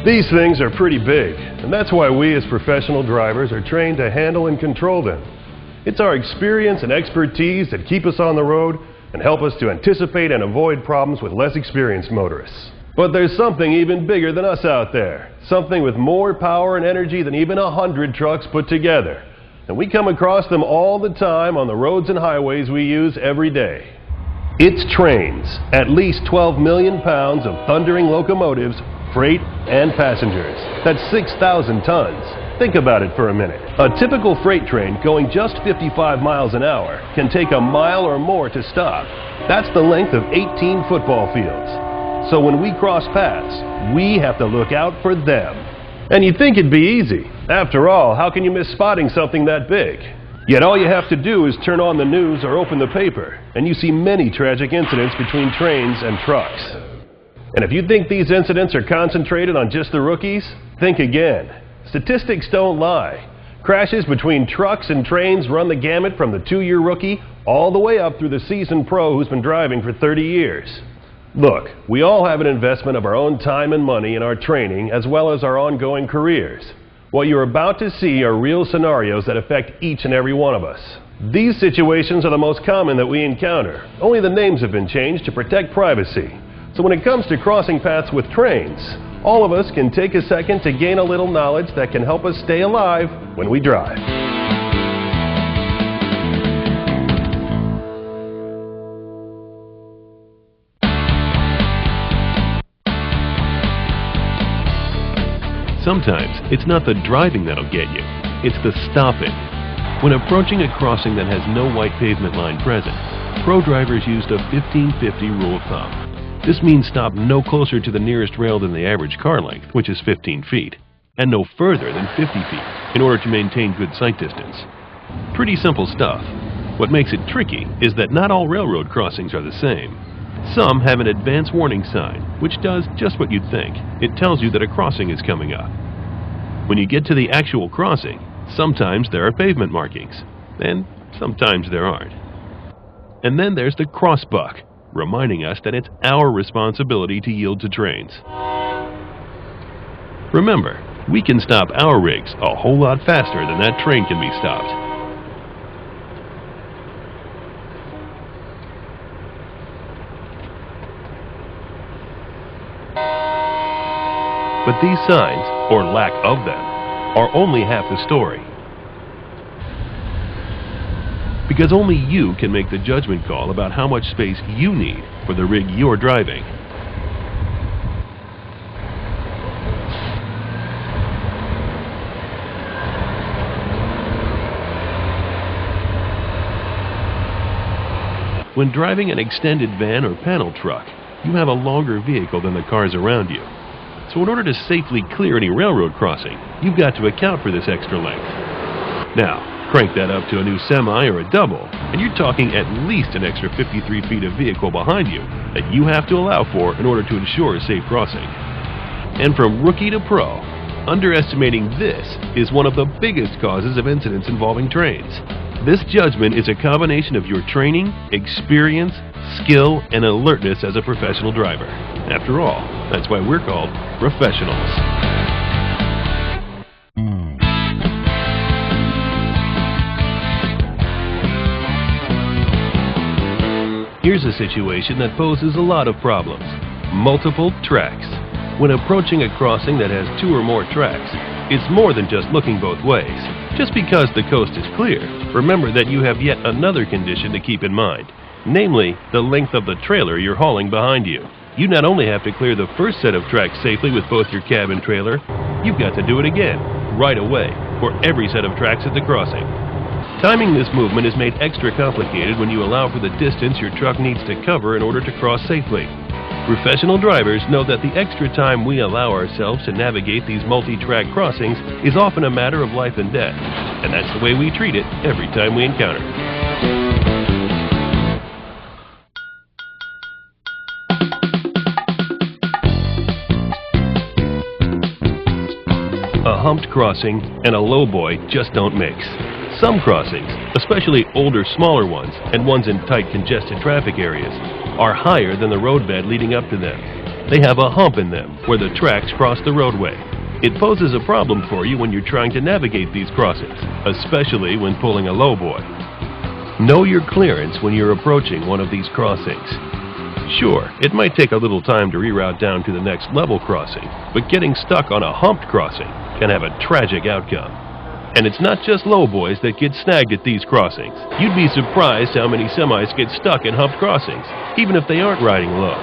These things are pretty big, and that's why we as professional drivers are trained to handle and control them. It's our experience and expertise that keep us on the road and help us to anticipate and avoid problems with less experienced motorists. But there's something even bigger than us out there, something with more power and energy than even 100 trucks put together. And we come across them all the time on the roads and highways we use every day. It's trains, at least 12 million pounds of thundering locomotives, freight and passengers. That's 6,000 tons. Think about it for a minute. A typical freight train going just 55 miles an hour can take a mile or more to stop. That's the length of 18 football fields. So when we cross paths, we have to look out for them. And you'd think it'd be easy. After all, how can you miss spotting something that big? Yet all you have to do is turn on the news or open the paper, and you see many tragic incidents between trains and trucks. And if you think these incidents are concentrated on just the rookies, think again. Statistics don't lie. Crashes between trucks and trains run the gamut from the 2-year rookie all the way up through the seasoned pro who's been driving for 30 years. Look, we all have an investment of our own time and money in our training as well as our ongoing careers. What you're about to see are real scenarios that affect each and every one of us. These situations are the most common that we encounter. Only the names have been changed to protect privacy. So when it comes to crossing paths with trains, all of us can take a second to gain a little knowledge that can help us stay alive when we drive. Sometimes it's not the driving that'll get you, it's the stopping. When approaching a crossing that has no white pavement line present, pro drivers used a 15-50 rule of thumb. This means stop no closer to the nearest rail than the average car length, which is 15 feet, and no further than 50 feet in order to maintain good sight distance. Pretty simple stuff. What makes it tricky is that not all railroad crossings are the same. Some have an advance warning sign, which does just what you'd think. It tells you that a crossing is coming up. When you get to the actual crossing, sometimes there are pavement markings, and sometimes there aren't. And then there's the crossbuck, reminding us that it's our responsibility to yield to trains. Remember, we can stop our rigs a whole lot faster than that train can be stopped. But these signs, or lack of them, are only half the story. Because only you can make the judgment call about how much space you need for the rig you're driving. When driving an extended van or panel truck, you have a longer vehicle than the cars around you. So in order to safely clear any railroad crossing, you've got to account for this extra length. Now, crank that up to a new semi or a double, and you're talking at least an extra 53 feet of vehicle behind you that you have to allow for in order to ensure a safe crossing. And from rookie to pro, underestimating this is one of the biggest causes of incidents involving trains. This judgment is a combination of your training, experience, skill, and alertness as a professional driver. After all, that's why we're called professionals. Here's a situation that poses a lot of problems. Multiple tracks. When approaching a crossing that has 2 or more tracks, it's more than just looking both ways. Just because the coast is clear, remember that you have yet another condition to keep in mind, namely the length of the trailer you're hauling behind you. You not only have to clear the first set of tracks safely with both your cab and trailer, you've got to do it again, right away, for every set of tracks at the crossing. Timing this movement is made extra complicated when you allow for the distance your truck needs to cover in order to cross safely. Professional drivers know that the extra time we allow ourselves to navigate these multi-track crossings is often a matter of life and death, and that's the way we treat it every time we encounter it. A humped crossing and a lowboy just don't mix. Some crossings, especially older, smaller ones, and ones in tight, congested traffic areas, are higher than the roadbed leading up to them. They have a hump in them where the tracks cross the roadway. It poses a problem for you when you're trying to navigate these crossings, especially when pulling a lowboy. Know your clearance when you're approaching one of these crossings. Sure, it might take a little time to reroute down to the next level crossing, but getting stuck on a humped crossing can have a tragic outcome. And it's not just lowboys that get snagged at these crossings. You'd be surprised how many semis get stuck in humped crossings, even if they aren't riding low.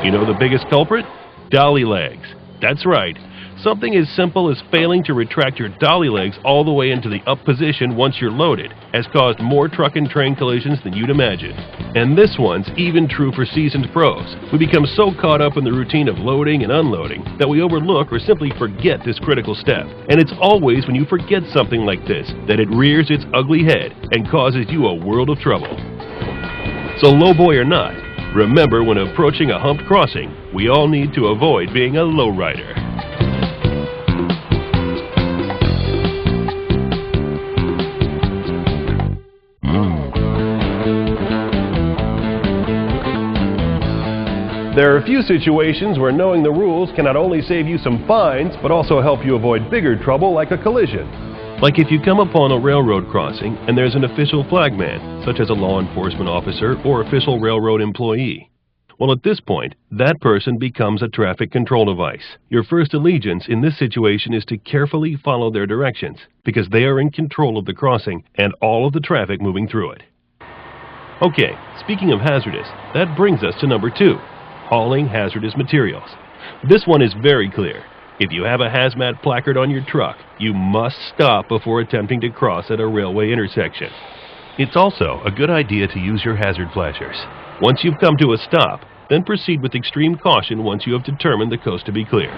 You know the biggest culprit? Dolly legs. That's right. Something as simple as failing to retract your dolly legs all the way into the up position once you're loaded has caused more truck and train collisions than you'd imagine. And this one's even true for seasoned pros. We become so caught up in the routine of loading and unloading that we overlook or simply forget this critical step. And it's always when you forget something like this that it rears its ugly head and causes you a world of trouble. So lowboy or not, remember when approaching a humped crossing, we all need to avoid being a lowrider. There are a few situations where knowing the rules can not only save you some fines, but also help you avoid bigger trouble like a collision. Like if you come upon a railroad crossing and there's an official flagman, such as a law enforcement officer or official railroad employee. Well, at this point, that person becomes a traffic control device. Your first allegiance in this situation is to carefully follow their directions, because they are in control of the crossing and all of the traffic moving through it. Okay, speaking of hazardous, that brings us to number 2. Hauling hazardous materials. This one is very clear. If you have a hazmat placard on your truck, you must stop before attempting to cross at a railway intersection. It's also a good idea to use your hazard flashers. Once you've come to a stop, then proceed with extreme caution once you have determined the coast to be clear.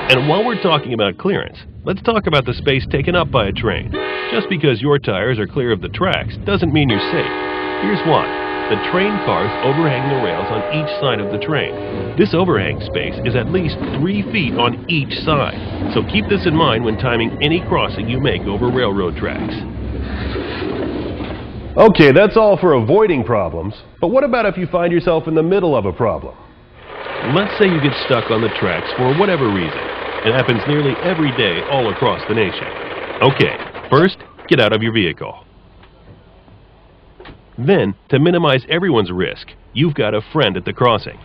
And while we're talking about clearance, let's talk about the space taken up by a train. Just because your tires are clear of the tracks doesn't mean you're safe. Here's why. The train cars overhang the rails on each side of the train. This overhang space is at least 3 feet on each side. So keep this in mind when timing any crossing you make over railroad tracks. Okay, that's all for avoiding problems, but what about if you find yourself in the middle of a problem? Let's say you get stuck on the tracks for whatever reason. It happens nearly every day all across the nation. Okay, first, get out of your vehicle. Then, to minimize everyone's risk, you've got a friend at the crossing.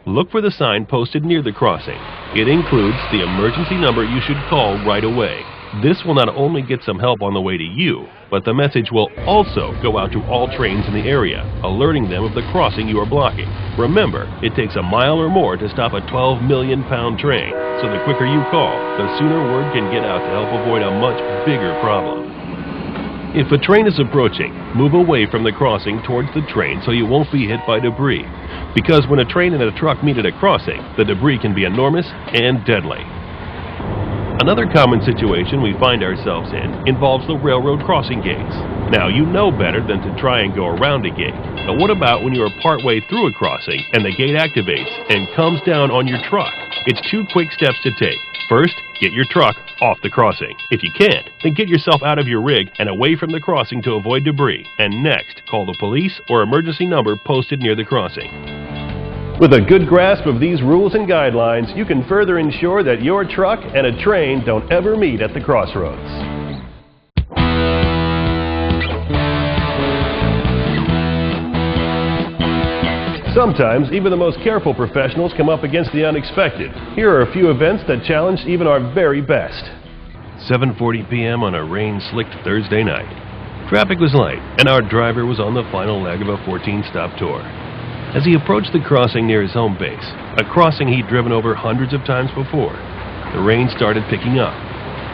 Look for the sign posted near the crossing. It includes the emergency number you should call right away. This will not only get some help on the way to you, but the message will also go out to all trains in the area, alerting them of the crossing you are blocking. Remember, it takes a mile or more to stop a 12 million pound train, so the quicker you call, the sooner word can get out to help avoid a much bigger problem. If a train is approaching, move away from the crossing towards the train so you won't be hit by debris. Because when a train and a truck meet at a crossing, the debris can be enormous and deadly. Another common situation we find ourselves in involves the railroad crossing gates. Now, you know better than to try and go around a gate, but what about when you are partway through a crossing and the gate activates and comes down on your truck? It's 2 quick steps to take. First, get your truck off the crossing. If you can't, then get yourself out of your rig and away from the crossing to avoid debris. And next, call the police or emergency number posted near the crossing. With a good grasp of these rules and guidelines, you can further ensure that your truck and a train don't ever meet at the crossroads. Sometimes, even the most careful professionals come up against the unexpected. Here are a few events that challenge even our very best. 7:40 p.m. on a rain-slicked Thursday night. Traffic was light, and our driver was on the final leg of a 14-stop tour. As he approached the crossing near his home base, a crossing he'd driven over hundreds of times before, the rain started picking up.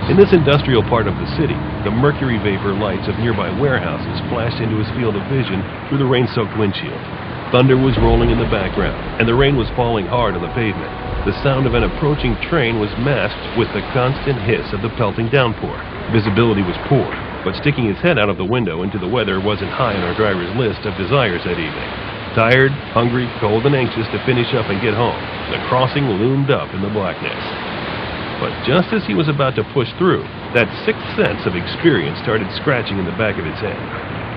In this industrial part of the city, the mercury vapor lights of nearby warehouses flashed into his field of vision through the rain-soaked windshield. Thunder was rolling in the background, and the rain was falling hard on the pavement. The sound of an approaching train was masked with the constant hiss of the pelting downpour. Visibility was poor, but sticking his head out of the window into the weather wasn't high on our driver's list of desires that evening. Tired, hungry, cold, and anxious to finish up and get home, the crossing loomed up in the blackness. But just as he was about to push through, that sixth sense of experience started scratching in the back of his head.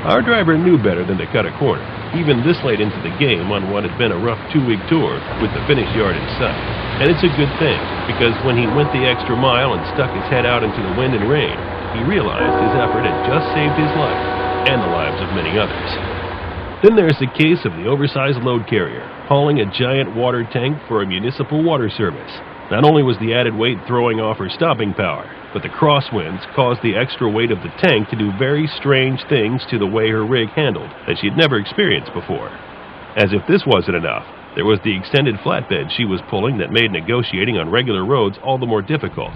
Our driver knew better than to cut a corner, even this late into the game on what had been a rough 2-week tour with the finish yard in sight. And it's a good thing, because when he went the extra mile and stuck his head out into the wind and rain, he realized his effort had just saved his life and the lives of many others. Then there's the case of the oversized load carrier, hauling a giant water tank for a municipal water service. Not only was the added weight throwing off her stopping power, but the crosswinds caused the extra weight of the tank to do very strange things to the way her rig handled that she had never experienced before. As if this wasn't enough, there was the extended flatbed she was pulling that made negotiating on regular roads all the more difficult.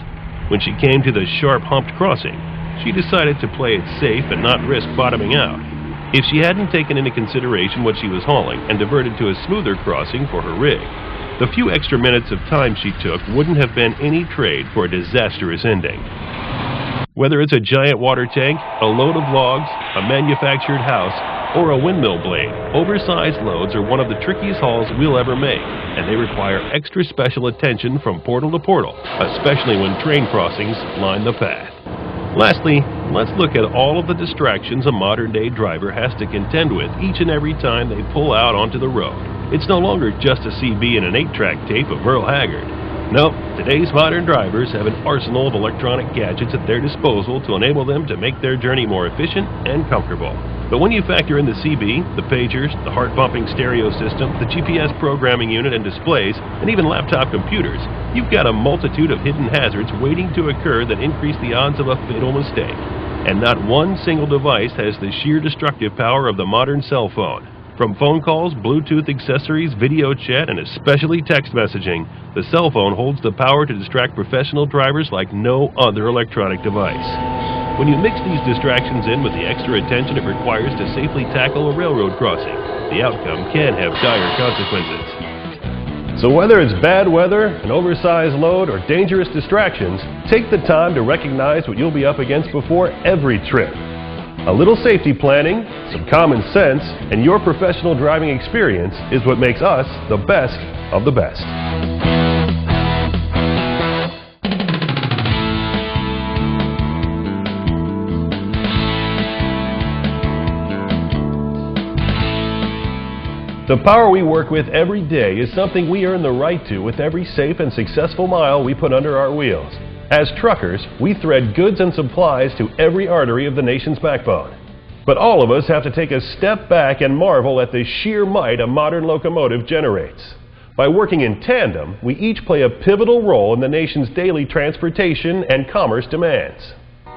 When she came to the sharp humped crossing, she decided to play it safe and not risk bottoming out. If she hadn't taken into consideration what she was hauling and diverted to a smoother crossing for her rig, the few extra minutes of time she took wouldn't have been any trade for a disastrous ending. Whether it's a giant water tank, a load of logs, a manufactured house, or a windmill blade, oversized loads are one of the trickiest hauls we'll ever make, and they require extra special attention from portal to portal, especially when train crossings line the path. Lastly, let's look at all of the distractions a modern-day driver has to contend with each and every time they pull out onto the road. It's no longer just a CB and an 8-track tape of Merle Haggard. No, today's modern drivers have an arsenal of electronic gadgets at their disposal to enable them to make their journey more efficient and comfortable. But when you factor in the CB, the pagers, the heart-pumping stereo system, the GPS programming unit and displays, and even laptop computers, you've got a multitude of hidden hazards waiting to occur that increase the odds of a fatal mistake. And not one single device has the sheer destructive power of the modern cell phone. From phone calls, Bluetooth accessories, video chat, and especially text messaging, the cell phone holds the power to distract professional drivers like no other electronic device. When you mix these distractions in with the extra attention it requires to safely tackle a railroad crossing, the outcome can have dire consequences. So whether it's bad weather, an oversized load, or dangerous distractions, take the time to recognize what you'll be up against before every trip. A little safety planning, some common sense, and your professional driving experience is what makes us the best of the best. The power we work with every day is something we earn the right to with every safe and successful mile we put under our wheels. As truckers, we thread goods and supplies to every artery of the nation's backbone. But all of us have to take a step back and marvel at the sheer might a modern locomotive generates. By working in tandem, we each play a pivotal role in the nation's daily transportation and commerce demands.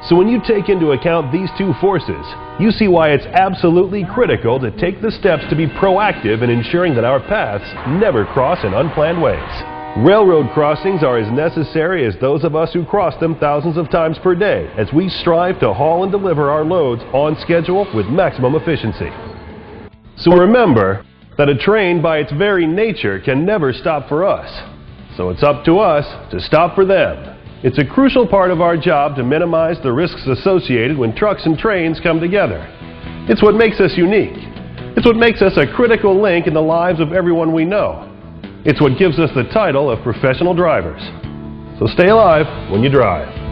So when you take into account these two forces, you see why it's absolutely critical to take the steps to be proactive in ensuring that our paths never cross in unplanned ways. Railroad crossings are as necessary as those of us who cross them thousands of times per day as we strive to haul and deliver our loads on schedule with maximum efficiency. So remember that a train by its very nature can never stop for us. So it's up to us to stop for them. It's a crucial part of our job to minimize the risks associated when trucks and trains come together. It's what makes us unique. It's what makes us a critical link in the lives of everyone we know. It's what gives us the title of professional drivers. So stay alive when you drive.